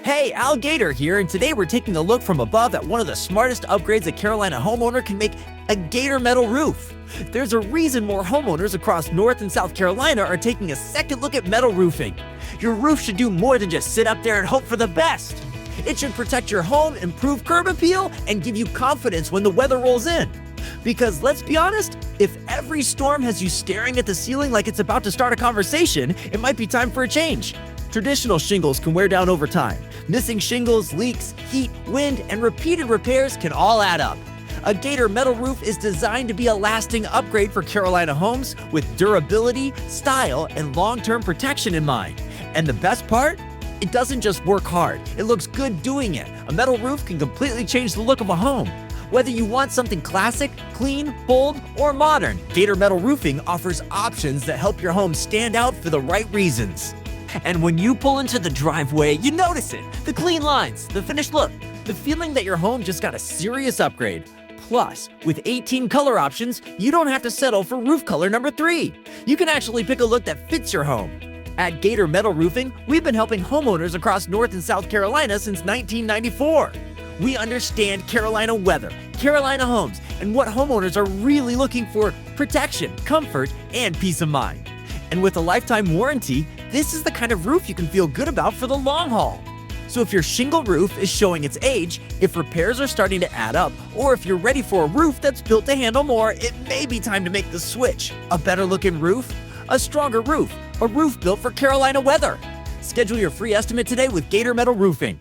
Hey, Gator here, and today we're taking a look from above at one of the smartest upgrades a Carolina homeowner can make: a Gator metal roof. There's a reason more homeowners across North and South Carolina are taking a second look at metal roofing. Your roof should do more than just sit up there and hope for the best. It should protect your home, improve curb appeal, and give you confidence when the weather rolls in. Because let's be honest, if every storm has you staring at the ceiling like it's about to start a conversation, it might be time for a change. Traditional shingles can wear down over time. Missing shingles, leaks, heat, wind, and repeated repairs can all add up. A Gator metal roof is designed to be a lasting upgrade for Carolina homes with durability, style, and long-term protection in mind. And the best part? It doesn't just work hard, it looks good doing it. A metal roof can completely change the look of a home. Whether you want something classic, clean, bold, or modern, Gator metal roofing offers options that help your home stand out for the right reasons. And when you pull into the driveway, you notice it. The clean lines, the finished look, the feeling that your home just got a serious upgrade. Plus, with 18 color options, you don't have to settle for roof color number 3. You can actually pick a look that fits your home. At Gator Metal Roofing, we've been helping homeowners across North and South Carolina since 1994. We understand Carolina weather, Carolina homes, and what homeowners are really looking for: protection, comfort, and peace of mind. And with a lifetime warranty, this is the kind of roof you can feel good about for the long haul. So if your shingle roof is showing its age, if repairs are starting to add up, or if you're ready for a roof that's built to handle more, it may be time to make the switch. A better looking roof, a stronger roof, a roof built for Carolina weather. Schedule your free estimate today with Gator Metal Roofing.